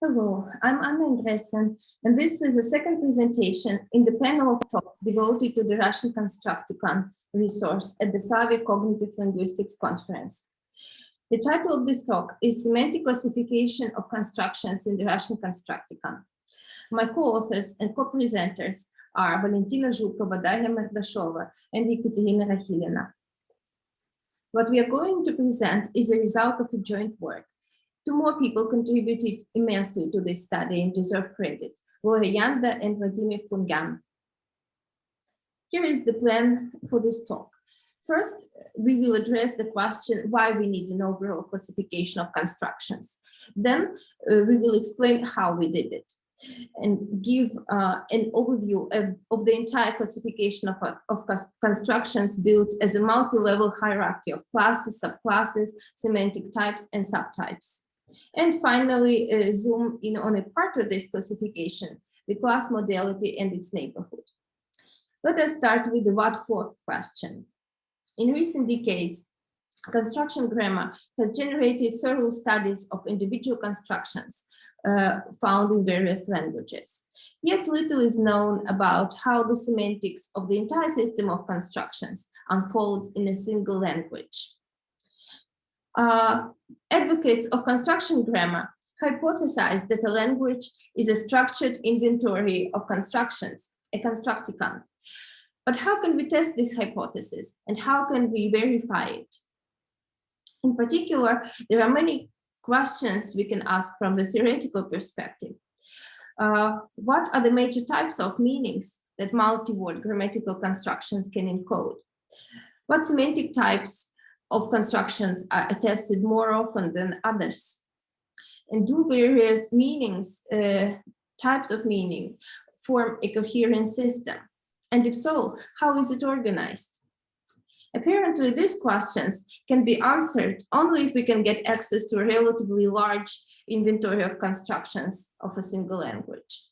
Hello, I'm Endresen, and this is the second presentation in the panel of talks devoted to the Russian Constructicon resource at the Slavic Cognitive Linguistics Conference. The title of this talk is Semantic Classification of Constructions in the Russian Constructicon. My co-authors and co-presenters are Valentina Zhukova, Daria Mordashova, and Ekaterina Rakhilina. What we are going to present is a result of a joint work. Two more people contributed immensely to this study and deserve credit, Yanda and Vladimir Plungan. Here is the plan for this talk. First, we will address the question why we need an overall classification of constructions. Then we will explain how we did it and give an overview of the entire classification of constructions built as a multi-level hierarchy of classes, subclasses, semantic types, and subtypes. And finally, zoom in on a part of this classification, the class modality and its neighborhood. Let us start with the what for question. In recent decades, construction grammar has generated several studies of individual constructions found in various languages. Yet little is known about how the semantics of the entire system of constructions unfolds in a single language. Advocates of construction grammar hypothesize that a language is a structured inventory of constructions, a constructicon. But how can we test this hypothesis and how can we verify it? In particular, there are many questions we can ask from the theoretical perspective. What are the major types of meanings that multi-word grammatical constructions can encode? What semantic types of constructions are attested more often than others? And do various meanings, types of meaning, form a coherent system? And if so, how is it organized? Apparently, these questions can be answered only if we can get access to a relatively large inventory of constructions of a single language.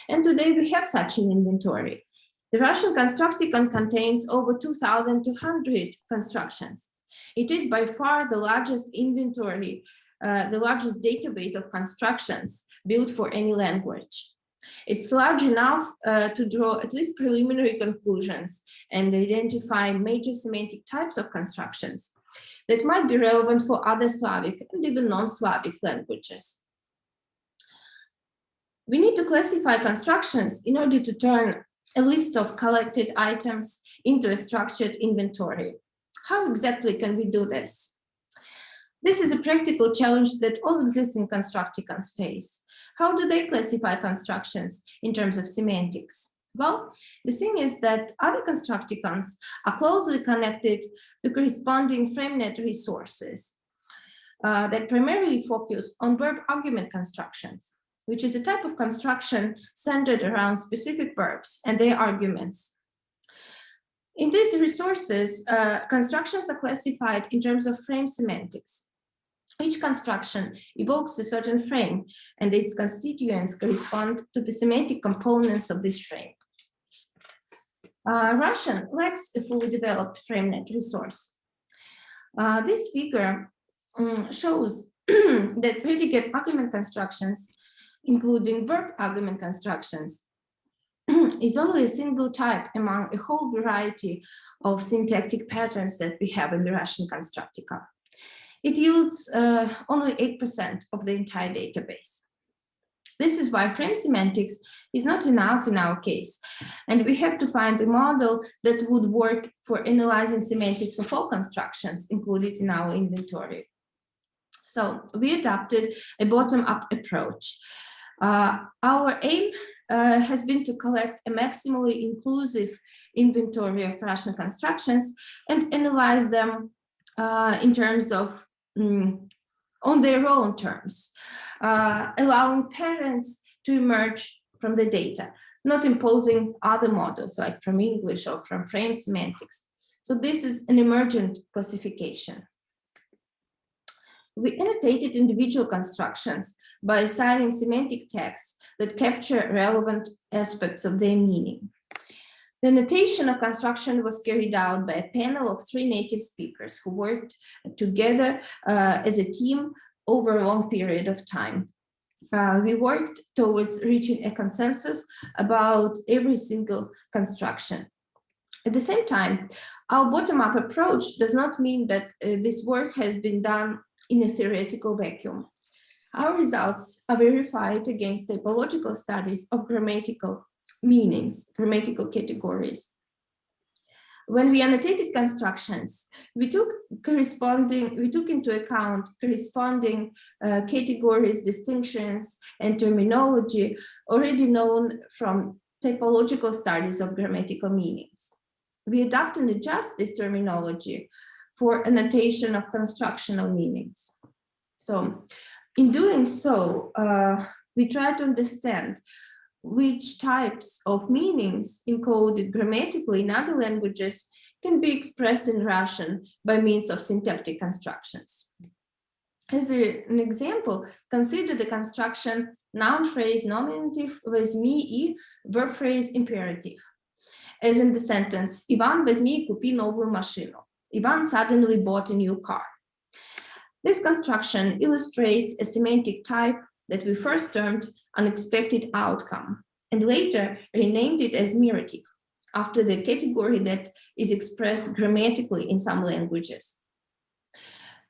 And today we have such an inventory. The Russian Constructicon contains over 2,200 constructions. It is by far the largest inventory, the largest database of constructions built for any language. It's large enough to draw at least preliminary conclusions and identify major semantic types of constructions that might be relevant for other Slavic and even non-Slavic languages. We need to classify constructions in order to turn a list of collected items into a structured inventory. How exactly can we do this? This is a practical challenge that all existing constructicons face. How do they classify constructions in terms of semantics? Well, the thing is that other constructicons are closely connected to corresponding FrameNet resources that primarily focus on verb argument constructions, which is a type of construction centered around specific verbs and their arguments. In these resources, constructions are classified in terms of frame semantics. Each construction evokes a certain frame, and its constituents correspond to the semantic components of this frame. Russian lacks a fully developed FrameNet resource. This figure shows that predicate argument constructions, including verb argument constructions, is only a single type among a whole variety of syntactic patterns that we have in the Russian Constructicon. It yields only 8% of the entire database. This is why frame semantics is not enough in our case, and we have to find a model that would work for analyzing semantics of all constructions included in our inventory. So we adopted a bottom-up approach. Our aim has been to collect a maximally inclusive inventory of Russian constructions and analyze them in terms of on their own terms, allowing parents to emerge from the data, not imposing other models like from English or from frame semantics. So this is an emergent classification. We annotated individual constructions by assigning semantic tags that capture relevant aspects of their meaning. The annotation of construction was carried out by a panel of 3 native speakers who worked together as a team over a long period of time. We worked towards reaching a consensus about every single construction. At the same time, our bottom-up approach does not mean that this work has been done in a theoretical vacuum. Our results are verified against typological studies of grammatical meanings, grammatical categories. When we annotated constructions, we took into account corresponding categories, distinctions, and terminology already known from typological studies of grammatical meanings. We adapt and adjust this terminology for annotation of constructional meanings. So, in doing so, we try to understand which types of meanings encoded grammatically in other languages can be expressed in Russian by means of syntactic constructions. As an example, consider the construction noun phrase nominative возьми и verb phrase imperative. As in the sentence, Ivan возьми и купи новую машину. Ivan suddenly bought a new car. This construction illustrates a semantic type that we first termed unexpected outcome and later renamed it as mirative, after the category that is expressed grammatically in some languages.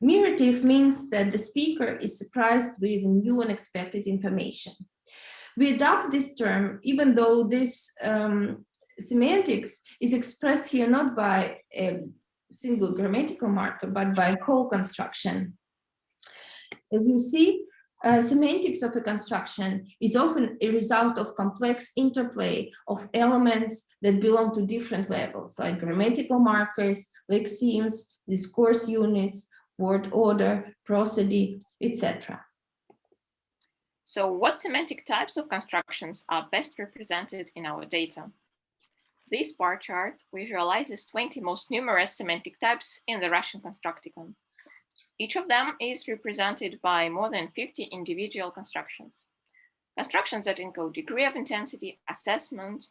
Mirative means that the speaker is surprised with new unexpected information. We adopt this term even though this semantics is expressed here not by a single grammatical marker, but by whole construction. As you see, semantics of a construction is often a result of complex interplay of elements that belong to different levels, like grammatical markers, lexemes, discourse units, word order, prosody, etc. So what semantic types of constructions are best represented in our data? This bar chart visualizes 20 most numerous semantic types in the Russian Constructicon. Each of them is represented by more than 50 individual constructions. Constructions that encode degree of intensity, assessment,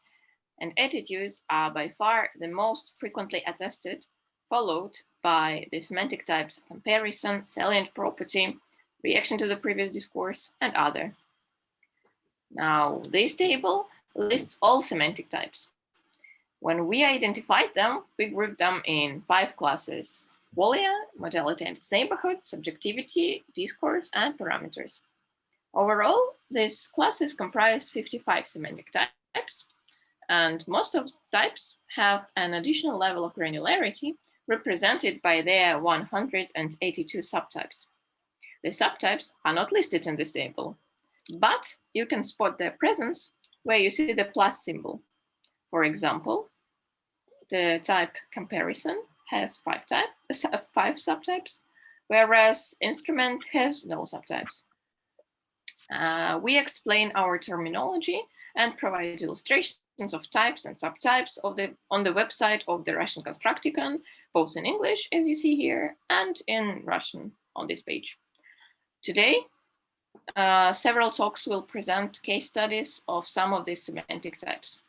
and attitudes are by far the most frequently attested, followed by the semantic types comparison, salient property, reaction to the previous discourse, and other. Now, this table lists all semantic types. When we identified them, we grouped them in 5 classes: qualia, modality and its neighborhood, subjectivity, discourse, and parameters. Overall, these classes comprise 55 semantic types, and most of the types have an additional level of granularity represented by their 182 subtypes. The subtypes are not listed in this table, but you can spot their presence where you see the plus symbol. For example, the type comparison has 5 subtypes, whereas instrument has no subtypes. We explain our terminology and provide illustrations of types and subtypes on the website of the Russian Constructicon, both in English, as you see here, and in Russian on this page. Today, several talks will present case studies of some of these semantic types.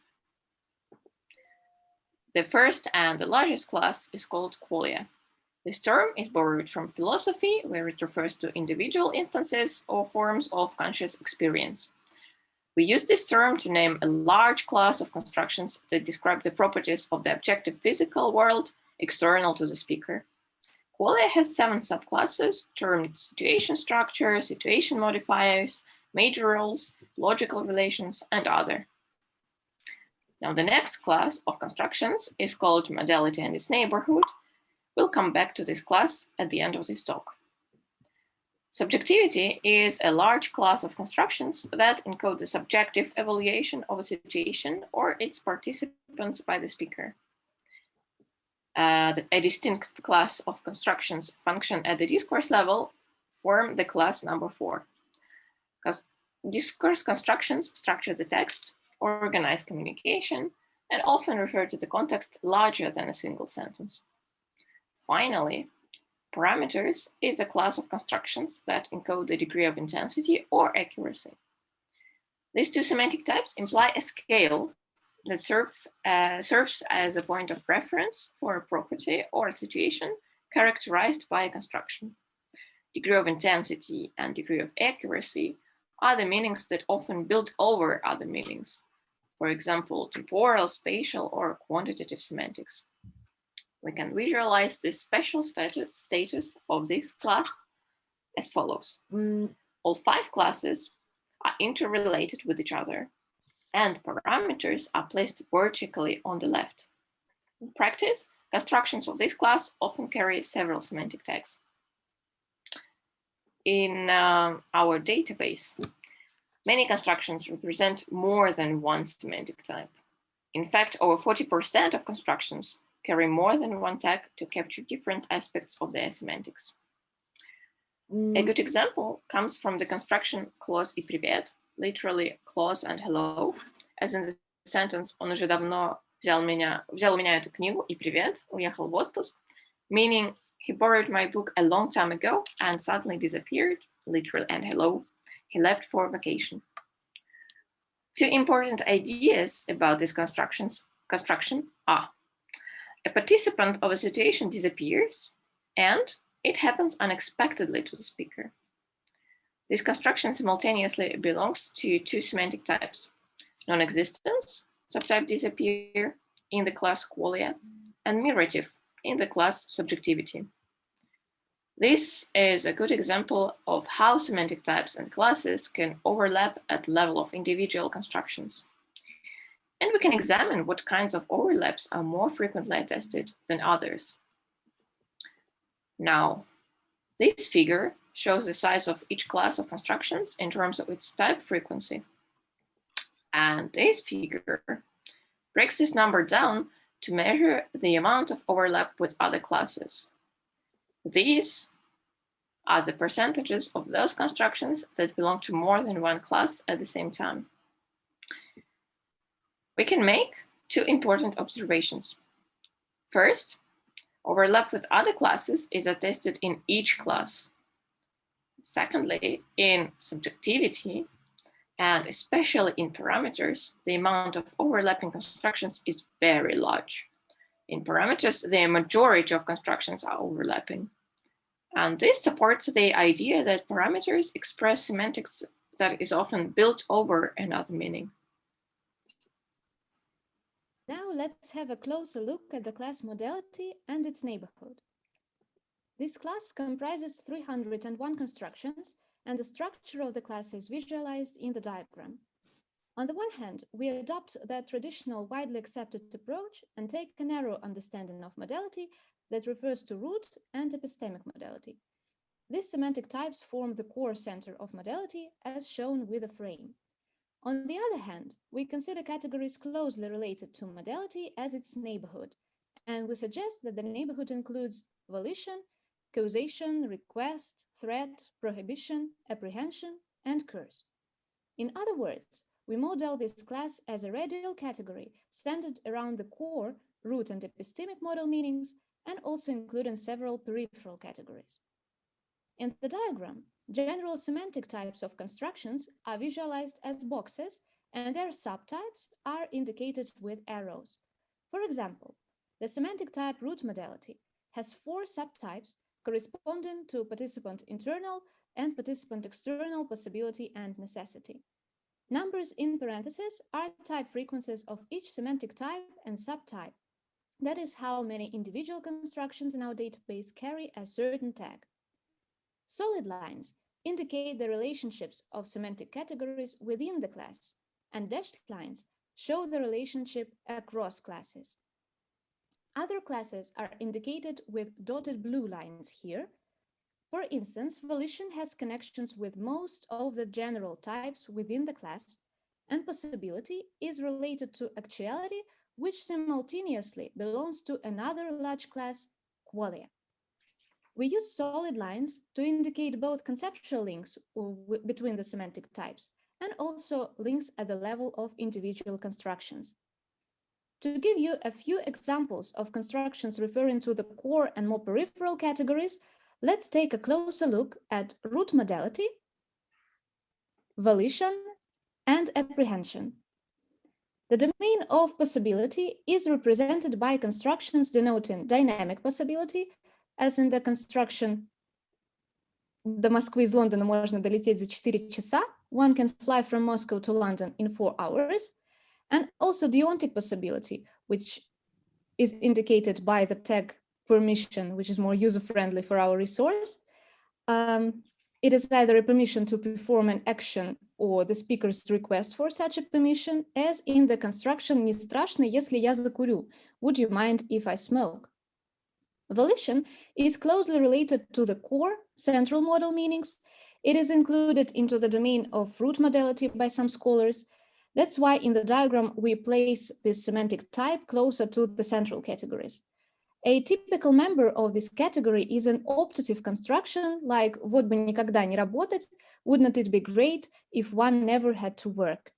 The first and the largest class is called qualia. This term is borrowed from philosophy, where it refers to individual instances or forms of conscious experience. We use this term to name a large class of constructions that describe the properties of the objective physical world external to the speaker. Qualia has 7 subclasses termed situation structure, situation modifiers, major roles, logical relations, and other. Now, the next class of constructions is called modality and its neighborhood. We'll come back to this class at the end of this talk. Subjectivity is a large class of constructions that encode the subjective evaluation of a situation or its participants by the speaker. a distinct class of constructions function at the discourse level form the class number 4. Because discourse constructions structure the text, organize communication, and often refer to the context larger than a single sentence. Finally, parameters is a class of constructions that encode the degree of intensity or accuracy. These two semantic types imply a scale that serves as a point of reference for a property or a situation characterized by a construction. Degree of intensity and degree of accuracy are the meanings that often build over other meanings. For example, temporal, spatial, or quantitative semantics. We can visualize this special status of this class as follows. All 5 classes are interrelated with each other, and parameters are placed vertically on the left. In practice, constructions of this class often carry several semantic tags. In our database, many constructions represent more than one semantic type. In fact, over 40% of constructions carry more than one tag to capture different aspects of their semantics. A good example comes from the construction clause и привет, literally clause and hello, as in the sentence «Он уже давно взял у меня эту книгу и привет, уехал в отпуск», meaning he borrowed my book a long time ago and suddenly disappeared, literal and hello, he left for vacation. Two important ideas about this construction are: a participant of a situation disappears, and it happens unexpectedly to the speaker. This construction simultaneously belongs to two semantic types: non-existence, subtype disappear, in the class qualia, and mirative, in the class subjectivity. This is a good example of how semantic types and classes can overlap at the level of individual constructions. And we can examine what kinds of overlaps are more frequently attested than others. Now, this figure shows the size of each class of constructions in terms of its type frequency. And this figure breaks this number down to measure the amount of overlap with other classes. These are the percentages of those constructions that belong to more than one class at the same time. We can make two important observations. First, overlap with other classes is attested in each class. Secondly, in subjectivity, and especially in parameters, the amount of overlapping constructions is very large. In parameters, the majority of constructions are overlapping. And this supports the idea that parameters express semantics that is often built over another meaning. Now let's have a closer look at the class modality and its neighborhood. This class comprises 301 constructions, and the structure of the class is visualized in the diagram. On the one hand, we adopt the traditional widely accepted approach and take a narrow understanding of modality that refers to root and epistemic modality. These semantic types form the core center of modality, as shown with a frame. On the other hand, we consider categories closely related to modality as its neighborhood, and we suggest that the neighborhood includes volition, causation, request, threat, prohibition, apprehension, and curse. In other words, we model this class as a radial category centered around the core, root, and epistemic model meanings, and also including several peripheral categories. In the diagram, general semantic types of constructions are visualized as boxes, and their subtypes are indicated with arrows. For example, the semantic type root modality has 4 subtypes corresponding to participant internal and participant external possibility and necessity. Numbers in parentheses are type frequencies of each semantic type and subtype. That is how many individual constructions in our database carry a certain tag. Solid lines indicate the relationships of semantic categories within the class, and dashed lines show the relationship across classes. Other classes are indicated with dotted blue lines here. For instance, volition has connections with most of the general types within the class, and possibility is related to actuality which simultaneously belongs to another large class, qualia. We use solid lines to indicate both conceptual links between the semantic types and also links at the level of individual constructions. To give you a few examples of constructions referring to the core and more peripheral categories, let's take a closer look at root modality, volition, and apprehension. The domain of possibility is represented by constructions denoting dynamic possibility, as in the construction «До Москвы из Лондона можно долететь за 4 часа», one can fly from Moscow to London in 4 hours, and also deontic possibility, which is indicated by the tag permission, which is more user-friendly for our resource. It is either a permission to perform an action or the speaker's request for such a permission, as in the construction «Не страшно, если я закурю», would you mind if I smoke? Volition is closely related to the core central model meanings. It is included into the domain of root modality by some scholars. That's why in the diagram we place this semantic type closer to the central categories. A typical member of this category is an optative construction like «Вот бы никогда не работать», wouldn't it be great if one never had to work?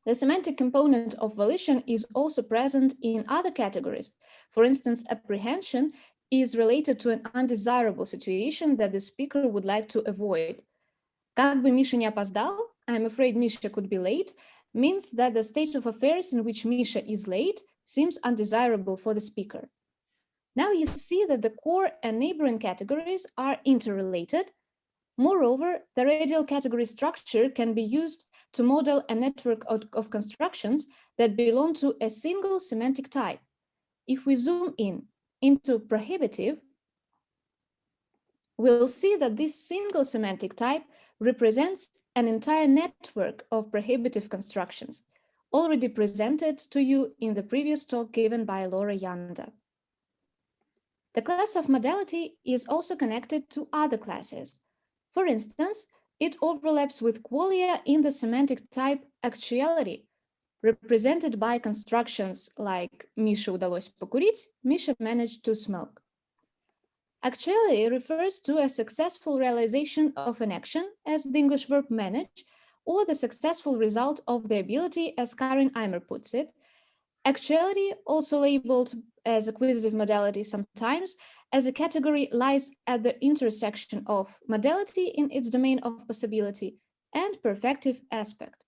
The semantic component of volition is also present in other categories. For instance, apprehension is related to an undesirable situation that the speaker would like to avoid. «Как бы Миша не опоздал», I'm afraid Misha could be late, means that the state of affairs in which Misha is late seems undesirable for the speaker. Now you see that the core and neighboring categories are interrelated. Moreover, the radial category structure can be used to model a network of constructions that belong to a single semantic type. If we zoom in into prohibitive, we'll see that this single semantic type represents an entire network of prohibitive constructions, already presented to you in the previous talk given by Laura Yanda. The class of modality is also connected to other classes. For instance, it overlaps with qualia in the semantic type actuality, represented by constructions like «Мише удалось покурить», «Misha managed to smoke». Actuality refers to a successful realization of an action, as the English verb manage, or the successful result of the ability, as Karin Eimer puts it. Actuality, also labeled as acquisitive modality sometimes, as a category lies at the intersection of modality in its domain of possibility and perfective aspect.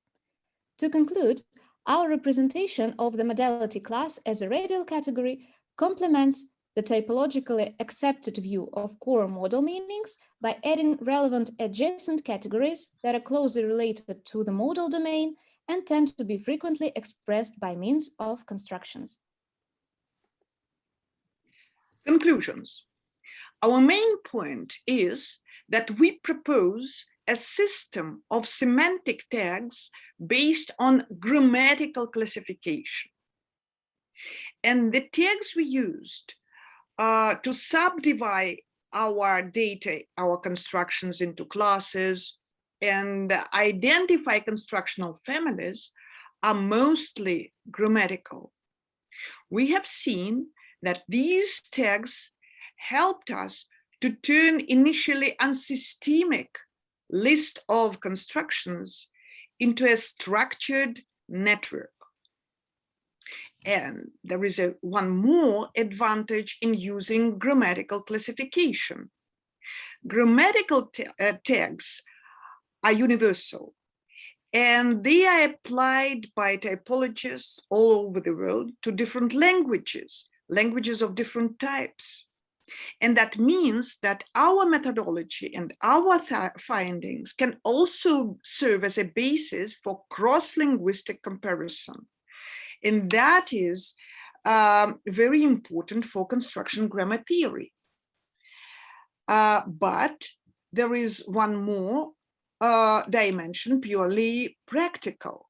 To conclude, our representation of the modality class as a radial category complements the typologically accepted view of core model meanings by adding relevant adjacent categories that are closely related to the modal domain and tend to be frequently expressed by means of constructions. Conclusions. Our main point is that we propose a system of semantic tags based on grammatical classification. And the tags we used to subdivide our data, our constructions into classes, and identify constructional families are mostly grammatical. We have seen that these tags helped us to turn initially unsystemic list of constructions into a structured network. And there is one more advantage in using grammatical classification. Grammatical tags are universal, and they are applied by typologists all over the world to different languages of different types. And that means that our methodology and our findings can also serve as a basis for cross-linguistic comparison. And that is very important for construction grammar theory. But there is one more dimension, purely practical,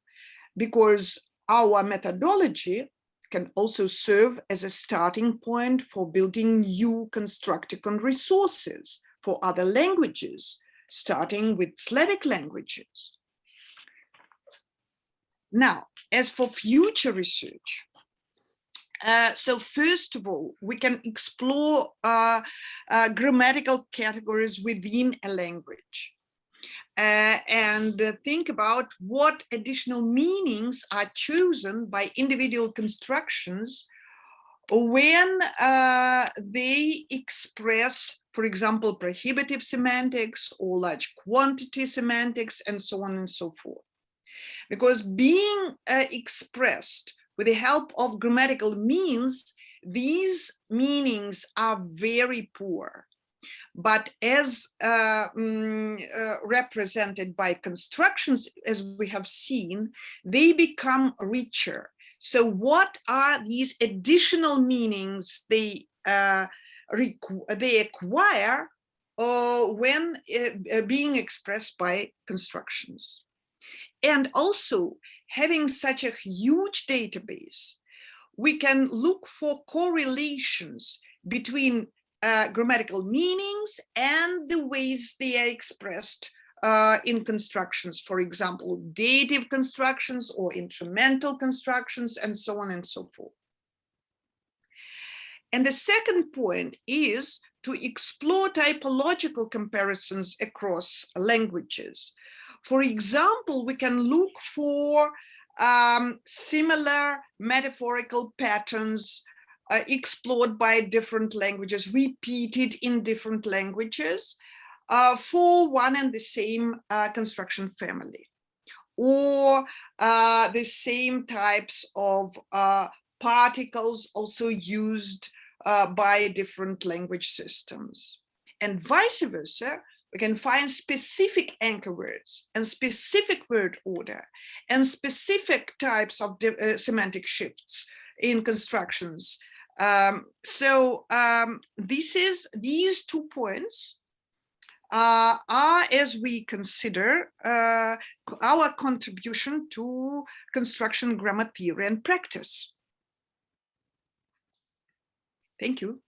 because our methodology can also serve as a starting point for building new Constructicon resources for other languages, starting with Slavic languages. Now, as for future research, So first of all, we can explore grammatical categories within a language. And think about what additional meanings are chosen by individual constructions when they express, for example, prohibitive semantics or large quantity semantics, and so on and so forth. Because being expressed with the help of grammatical means, these meanings are very poor. But as represented by constructions, as we have seen, they become richer. So what are these additional meanings they acquire when being expressed by constructions? And also, having such a huge database, we can look for correlations between grammatical meanings and the ways they are expressed in constructions, for example, dative constructions or instrumental constructions, and so on and so forth. And the second point is to explore typological comparisons across languages. For example, we can look for similar metaphorical patterns explored by different languages, repeated in different languages for one and the same construction family, or the same types of particles also used by different language systems. And vice versa, we can find specific anchor words and specific word order and specific types of semantic shifts in constructions. These 2 points are as we consider our contribution to construction grammar theory and practice. Thank you.